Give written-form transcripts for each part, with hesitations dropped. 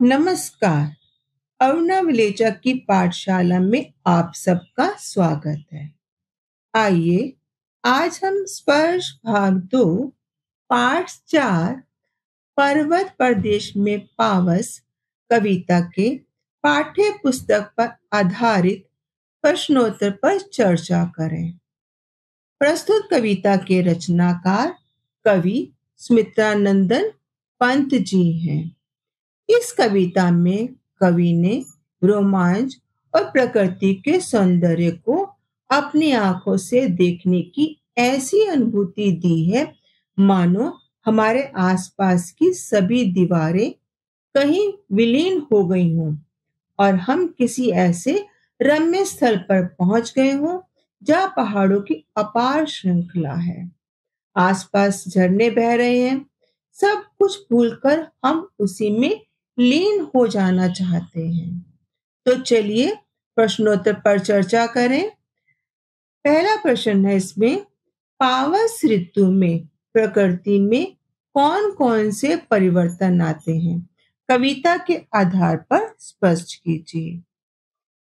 नमस्कार। अरुणा विलेचा की पाठशाला में आप सबका स्वागत है। आइए आज हम स्पर्श भाग 2 पाठ 4 पर्वत प्रदेश में पावस कविता के पाठ्य पुस्तक पर आधारित प्रश्नोत्तर पर चर्चा करें। प्रस्तुत कविता के रचनाकार कवि स्मित्रानंदन पंत जी हैं। इस कविता में कवि ने रोमांच और प्रकृति के सौंदर्य को अपनी आंखों से देखने की ऐसी अनुभूति दी है मानो हमारे आसपास की सभी दीवारें कहीं विलीन हो गई हों और हम किसी ऐसे रम्य स्थल पर पहुंच गए हों जहां पहाड़ों की अपार श्रृंखला है। आसपास झरने बह रहे हैं। सब कुछ भूलकर हम उसी में लीन हो जाना चाहते हैं। तो चलिए प्रश्नोत्तर पर चर्चा करें। पहला प्रश्न है इसमें, पावस ऋतु में प्रकृति में कौन कौन से परिवर्तन आते हैं? कविता के आधार पर स्पष्ट कीजिए।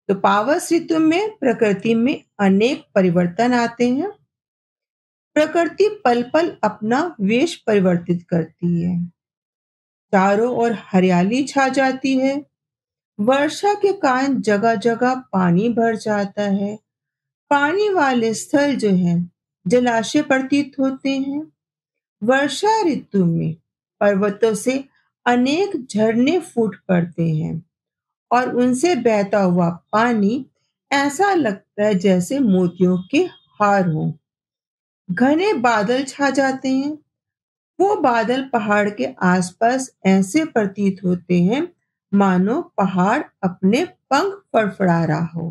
तो पावस ऋतु में प्रकृति में अनेक परिवर्तन आते हैं। प्रकृति पल पल अपना वेश परिवर्तित करती है। चारों ओर हरियाली छा जाती है। वर्षा के कारण जगह जगह पानी भर जाता है। पानी वाले स्थल जो हैं जलाशय प्रतीत होते हैं। वर्षा ऋतु में पर्वतों से अनेक झरने फूट पड़ते हैं और उनसे बहता हुआ पानी ऐसा लगता है जैसे मोतियों के हार हों। घने बादल छा जाते हैं। वो बादल पहाड़ के आसपास ऐसे प्रतीत होते हैं मानो पहाड़ अपने पंख फड़फड़ा रहा हो।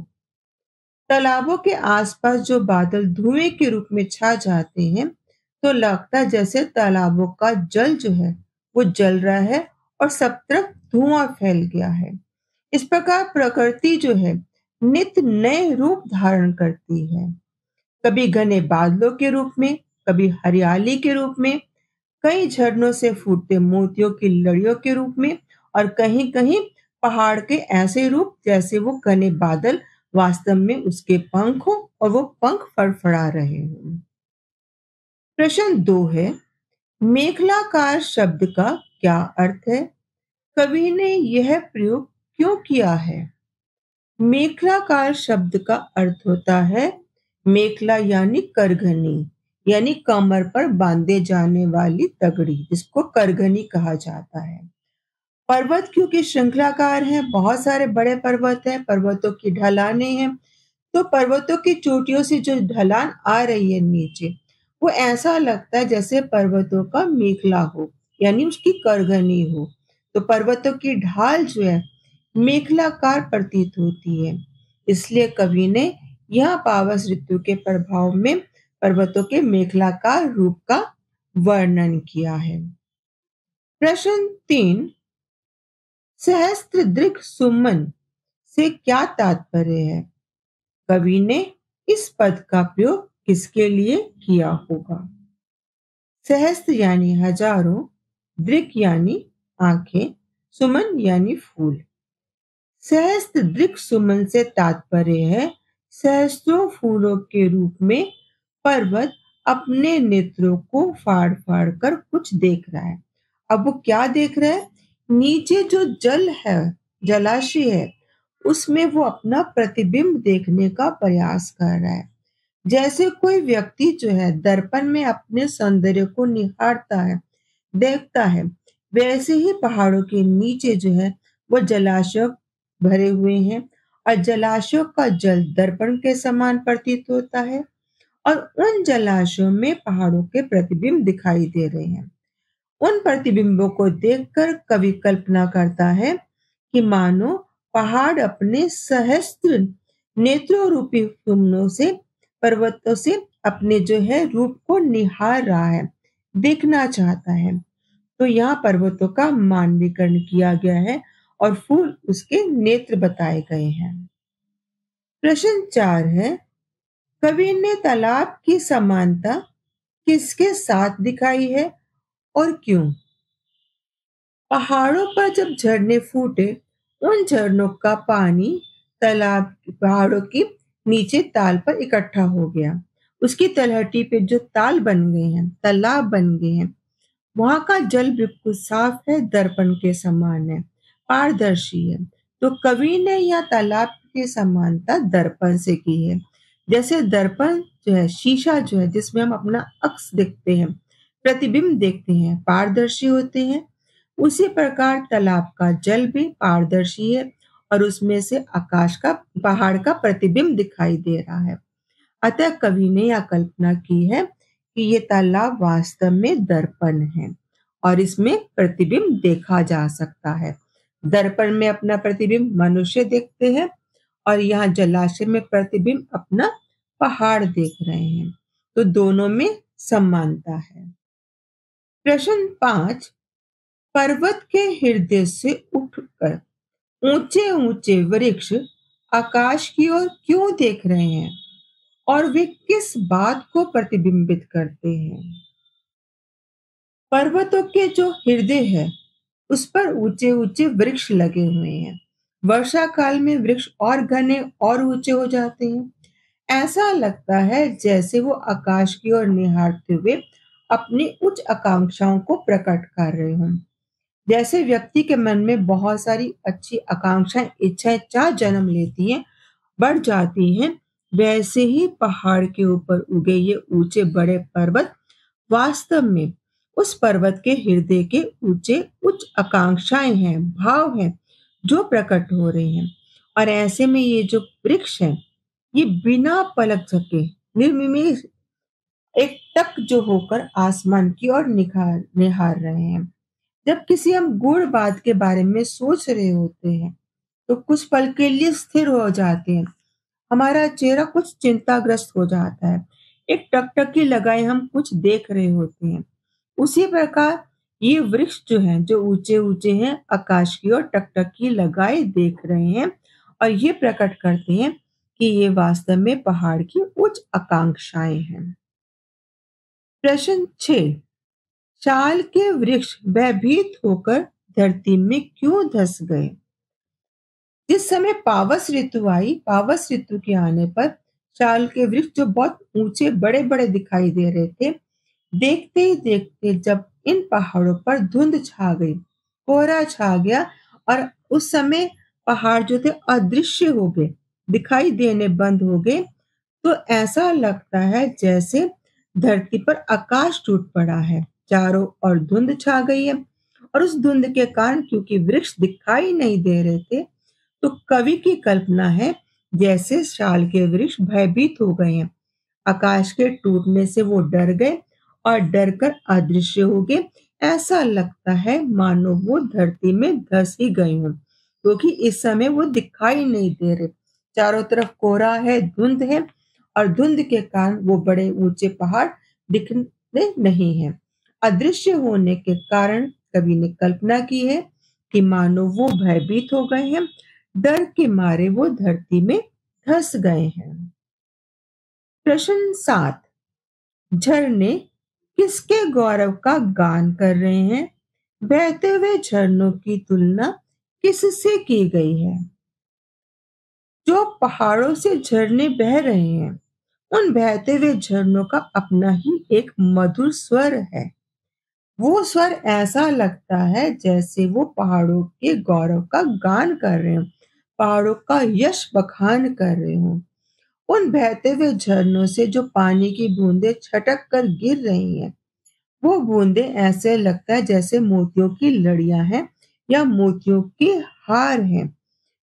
तालाबों के आसपास जो बादल धुएं के रूप में छा जाते हैं तो लगता है जैसे तालाबों का जल जो है वो जल रहा है और सब तरफ धुआं फैल गया है। इस प्रकार प्रकृति जो है नित्य नए रूप धारण करती है, कभी घने बादलों के रूप में, कभी हरियाली के रूप में, कई झरनों से फूटते मोतियों की लड़ियों के रूप में और कहीं कहीं पहाड़ के ऐसे रूप जैसे वो घने बादल वास्तव में उसके पंख हो और वो पंख फड़फड़ा रहे हों। प्रश्न 2 है, मेखलाकार शब्द का क्या अर्थ है? कवि ने यह प्रयोग क्यों किया है? मेखलाकार शब्द का अर्थ होता है मेखला यानी करघनी, यानी कमर पर बांधे जाने वाली तगड़ी, जिसको करघनी कहा जाता है। पर्वत क्योंकि श्रृंखलाकार है, बहुत सारे बड़े पर्वत हैं, पर्वतों की ढलानें हैं, तो पर्वतों की चोटियों से जो ढलान आ रही है नीचे, वो ऐसा लगता है जैसे पर्वतों का मेखला हो, यानी उसकी करघनी हो। तो पर्वतों की ढाल जो है मेखलाकार प्रतीत होती है। इसलिए कवि ने यह पावस ऋतु के प्रभाव में पर्वतों के मेखलाकार रूप का वर्णन किया है। प्रश्न 3, सहस्त्रदृक् सुमन से क्या तात्पर्य है? कवि ने इस पद का प्रयोग किसके लिए किया होगा? सहस्त्र यानी हजारों, दृक् यानी आंखें, सुमन यानी फूल। सहस्त्रदृक् सुमन से तात्पर्य है सहस्त्रों फूलों के रूप में पर्वत अपने नेत्रों को फाड़ फाड़ कर कुछ देख रहा है। अब वो क्या देख रहा है? नीचे जो जल है, जलाशय है, उसमें वो अपना प्रतिबिंब देखने का प्रयास कर रहा है। जैसे कोई व्यक्ति जो है दर्पण में अपने सौंदर्य को निहारता है, देखता है, वैसे ही पहाड़ों के नीचे जो है वो जलाशय भरे हुए हैं और जलाशयों का जल दर्पण के समान प्रतीत होता है और उन जलाशयों में पहाड़ों के प्रतिबिंब दिखाई दे रहे हैं। उन प्रतिबिंबों को देखकर कवि कल्पना करता है कि मानो पहाड़ अपने सहस्त्र नेत्रों रूपी सुमनों से पर्वतों से अपने जो है रूप को निहार रहा है, देखना चाहता है। तो यहाँ पर्वतों का मानवीकरण किया गया है और फूल उसके नेत्र बताए गए हैं। प्रश्न 4 है, कवि ने तालाब की समानता किसके साथ दिखाई है और क्यों? पहाड़ों पर जब झरने फूटे, उन झरनों का पानी तालाब पहाड़ों की नीचे ताल पर इकट्ठा हो गया। उसकी तलहटी पे जो ताल बन गए हैं, तालाब बन गए हैं, वहाँ का जल बिल्कुल साफ है, दर्पण के समान है, पारदर्शी है। तो कवि ने यह तालाब की समानता दर्पण से की है। जैसे दर्पण जो है, शीशा जो है, जिसमें हम अपना अक्स देखते हैं, प्रतिबिंब देखते हैं, पारदर्शी होते हैं। उसी प्रकार तालाब का जल भी पारदर्शी है और उसमें से आकाश का पहाड़ का प्रतिबिंब दिखाई दे रहा है। अतः कवि ने यह कल्पना की है कि ये तालाब वास्तव में दर्पण है और इसमें प्रतिबिंब देखा जा सकता है। दर्पण में अपना प्रतिबिंब मनुष्य देखते हैं और यहाँ जलाशय में प्रतिबिंब अपना पहाड़ देख रहे हैं। तो दोनों में समानता है। प्रश्न 5, पर्वत के हृदय से उठकर ऊंचे ऊंचे वृक्ष आकाश की ओर क्यों देख रहे हैं और वे किस बात को प्रतिबिंबित करते हैं? पर्वतों के जो हृदय है, उस पर ऊंचे ऊंचे वृक्ष लगे हुए हैं। वर्षा काल में वृक्ष और घने और ऊंचे हो जाते हैं। ऐसा लगता है जैसे वो आकाश की ओर निहारते हुए अपनी उच्च आकांक्षाओं को प्रकट कर रहे हों। जैसे व्यक्ति के मन में बहुत सारी अच्छी आकांक्षाएं, इच्छाएं चाह जन्म लेती हैं, बढ़ जाती हैं, वैसे ही पहाड़ के ऊपर उगे ये ऊंचे बड़े पर्वत वास्तव में उस पर्वत के हृदय के ऊंचे उच्च आकांक्षाएं हैं, भाव हैं, जो प्रकट हो रहे हैं। और ऐसे में ये जो वृक्ष है, ये बिना पलक झपके निर्निमेष एक टक जो होकर आसमान की ओर निहार रहे हैं। जब किसी हम गूढ़ बात के बारे में सोच रहे होते हैं, तो कुछ पल के लिए स्थिर हो जाते हैं। हमारा चेहरा कुछ चिंताग्रस्त हो जाता है। एक टकटकी लगाए हम कुछ देख रहे होते हैं। उसी प्रकार ये वृक्ष जो हैं, जो ऊंचे-ऊंचे हैं, आकाश की ओर टकटकी लगाए देख रहे हैं और ये प्रकट करते हैं कि ये वास्तव में पहाड़ की उच्च आकांक्षाएं हैं। प्रश्न 6, साल के वृक्ष भयभीत होकर धरती में क्यों धंस गए? जिस समय पावस ऋतु आई, पावस ऋतु के आने पर साल के वृक्ष जो बहुत ऊंचे बड़े बड़े दिखाई दे रहे थे, देखते ही देखते जब इन पहाड़ों पर धुंध छा गई, कोहरा छा गया और उस समय पहाड़ जो थे अदृश्य हो गए, दिखाई देने बंद हो गए, तो ऐसा लगता है जैसे धरती पर आकाश टूट पड़ा है, चारों ओर धुंध छा गई है। और उस धुंध के कारण क्योंकि वृक्ष दिखाई नहीं दे रहे थे, तो कवि की कल्पना है जैसे साल के वृक्ष भयभीत हो गए हैं, आकाश के टूटने से वो डर गए और डर कर अदृश्य हो गए। ऐसा लगता है मानो वो धरती में धंस ही गए हों, क्योंकि इस समय वो दिखाई नहीं दे रहे। चारों तरफ कोहरा है, धुंध है और धुंध के कारण वो बड़े ऊंचे पहाड़ दिखते नहीं हैं। अदृश्य होने के कारण कवि ने कल्पना की है कि मानो वो भयभीत हो गए हैं, डर के मारे वो धरती में धंस गए हैं। प्रश्न 7, झरने किसके गौरव का गान कर रहे हैं? बहते हुए झरनों की तुलना किससे की गई है? जो पहाड़ों से झरने बह रहे हैं, उन बहते हुए झरनों का अपना ही एक मधुर स्वर है। वो स्वर ऐसा लगता है जैसे वो पहाड़ों के गौरव का गान कर रहे हों, पहाड़ों का यश बखान कर रहे हों। उन बहते हुए झरनों से जो पानी की बूंदें छटक कर गिर रही हैं, वो बूंदें ऐसे लगता है जैसे मोतियों की लड़ियां हैं या मोतियों के हार हैं।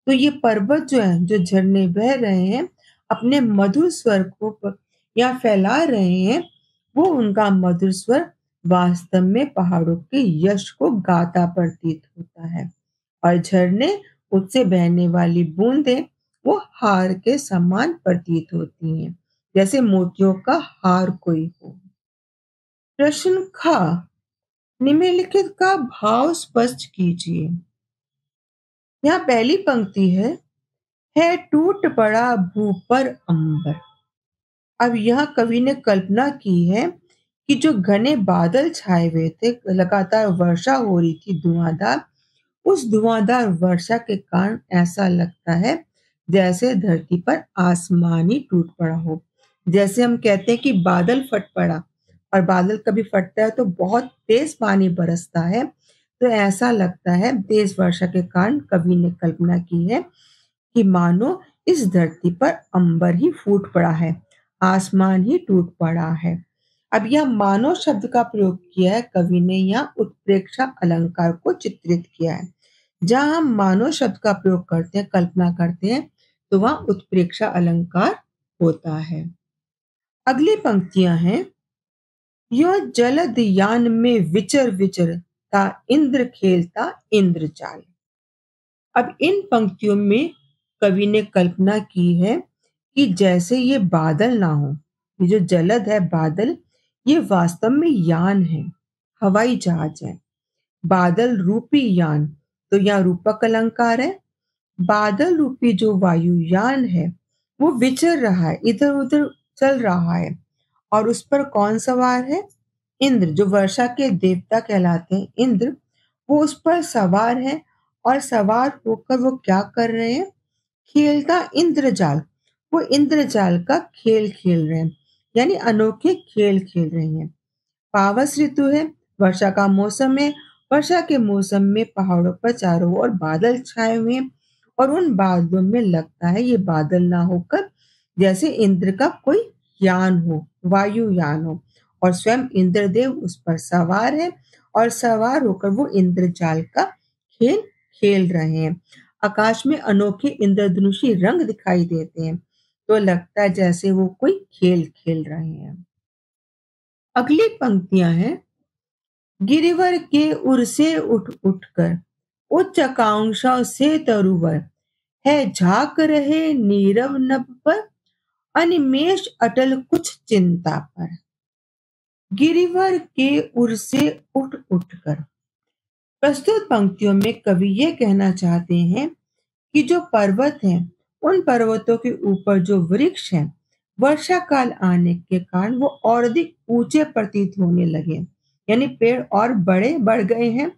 तो ये पर्वत जो है, जो झरने बह रहे हैं, अपने मधुर स्वर को या फैला रहे हैं, वो उनका मधुर स्वर वास्तव में पहाड़ों के यश को गाता प्रतीत होता है और झरने उससे बहने वाली बूंदें वो हार के समान प्रतीत होती हैं, जैसे मोतियों का हार कोई हो। प्रश्न ख, निम्नलिखित का भाव स्पष्ट कीजिए। यहाँ पहली पंक्ति है टूट पड़ा भू पर अंबर। अब यह कवि ने कल्पना की है कि जो घने बादल छाए हुए थे, लगातार वर्षा हो रही थी धुआंधार, उस धुआंधार वर्षा के कारण ऐसा लगता है जैसे धरती पर आसमान ही टूट पड़ा हो। जैसे हम कहते हैं कि बादल फट पड़ा, और बादल कभी फटता है तो बहुत तेज पानी बरसता है, तो ऐसा लगता है तेज वर्षा के कारण कवि ने कल्पना की है कि मानो इस धरती पर अंबर ही फूट पड़ा है, आसमान ही टूट पड़ा है। अब यह मानो शब्द का प्रयोग किया है कवि ने, यहाँ उत्प्रेक्षा अलंकार को चित्रित किया है। जहाँ हम मानो शब्द का प्रयोग करते हैं, कल्पना करते हैं, तो वहाँ उत्प्रेक्षा अलंकार होता है। अगली पंक्तियां हैं, यो जलद यान में विचर विचर ता इंद्र खेलता इंद्रजाल। अब इन पंक्तियों में कवि ने कल्पना की है कि जैसे ये बादल ना हो, ये जो जलद है बादल, ये वास्तव में यान है, हवाई जहाज है। बादल रूपी यान, तो यहाँ रूपक अलंकार है। बादल रूपी जो वायुयान है वो विचर रहा है, इधर उधर चल रहा है, और उस पर कौन सवार है? इंद्र, जो वर्षा के देवता कहलाते हैं इंद्र, वो उस पर सवार है। और सवार होकर वो क्या कर रहे हैं? खेलता इंद्रजाल, वो इंद्रजाल का खेल खेल रहे हैं, यानी अनोखे खेल खेल रहे हैं। पावस ऋतु है, वर्षा का मौसम है। वर्षा के मौसम में पहाड़ों पर चारों ओर बादल छाए हुए हैं, और उन बादलों में लगता है ये बादल ना होकर जैसे इंद्र का कोई यान हो, वायुयान हो, और स्वयं इंद्रदेव उस पर सवार है, और सवार होकर वो इंद्रजाल का खेल खेल रहे हैं। आकाश में अनोखे इंद्रधनुषी रंग दिखाई देते हैं, तो लगता है जैसे वो कोई खेल खेल रहे हैं। अगली पंक्तियां हैं, गिरिवर के उर से उठ उठकर उच्च आकांक्षा से तरुवर है, झाक रहे नीरव नभ पर अनिमेष अटल कुछ चिंता पर। गिरिवर के उर से उठ उठकर, प्रस्तुत पंक्तियों में कवि ये कहना चाहते हैं कि जो पर्वत हैं, उन पर्वतों के ऊपर जो वृक्ष हैं, वर्षा काल आने के कारण वो और अधिक ऊंचे प्रतीत होने लगे, यानी पेड़ और बड़े बढ़ गए हैं।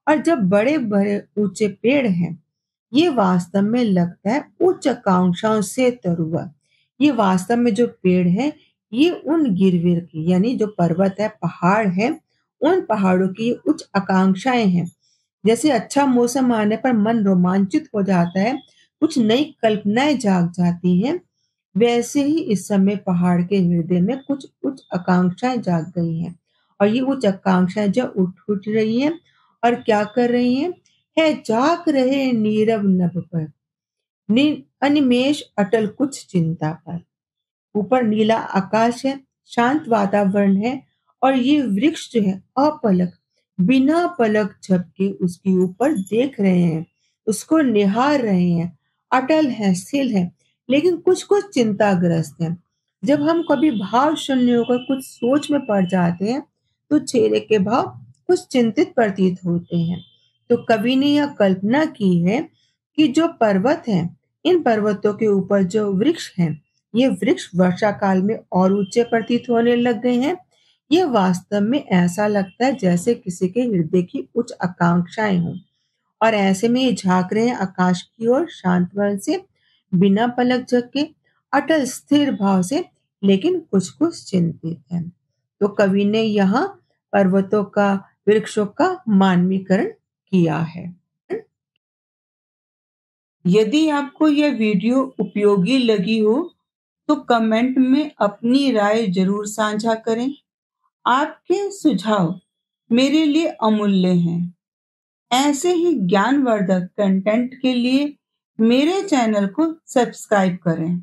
और जब बड़े बड़े ऊंचे पेड़ हैं, ये वास्तव में लगता है उच्च आकांक्षाओं से तरुआ। ये वास्तव में जो पेड़ है, ये उन गिरवीर की, यानी जो पर्वत है, पहाड़ है, उन पहाड़ों की उच्च आकांक्षाएं हैं। जैसे अच्छा मौसम आने पर मन रोमांचित हो जाता है, कुछ नई कल्पनाएं जाग जाती हैं, वैसे ही इस समय पहाड़ के हृदय में कुछ उच्च आकांक्षाएं जाग गई हैं। और ये उच्च आकांक्षाएं जब उठ उठ रही हैं, और क्या कर रही हैं? है जाग रहे नीरव नभ पर, अनिमेष अटल कुछ चिंता पर। ऊपर नीला आकाश है, शांत वातावरण है, और ये वृक्ष जो है अपलक, बिना पलक झपके उसके ऊपर देख रहे हैं, उसको निहार रहे हैं, अटल है, स्थिर है, लेकिन कुछ कुछ चिंताग्रस्त है। जब हम कभी भाव शून्य होकर कुछ सोच में पड़ जाते हैं, तो चेहरे के भाव कुछ चिंतित प्रतीत होते हैं। तो कवि ने यह कल्पना की है कि जो पर्वत हैं, इन पर्वतों के ऊपर जो वृक्ष हैं, ये वृक्ष वर्षा काल में और ऊंचे प्रतीत होने लग गए हैं। ये वास्तव में ऐसा लगता है जैसे किसी के हृदय की उच्च आकांक्षाएं हों, और ऐसे में ये झांक रहे हैं आकाश की ओर शांत मन से, बिना पलक झपके, अटल स्थिर भाव से, लेकिन कुछ कुछ चिंतित है। तो कवि ने यहाँ पर्वतों का, वृक्षों का मानवीकरण किया है। यदि आपको यह वीडियो उपयोगी लगी हो तो कमेंट में अपनी राय जरूर साझा करें। आपके सुझाव मेरे लिए अमूल्य हैं। ऐसे ही ज्ञानवर्धक कंटेंट के लिए मेरे चैनल को सब्सक्राइब करें।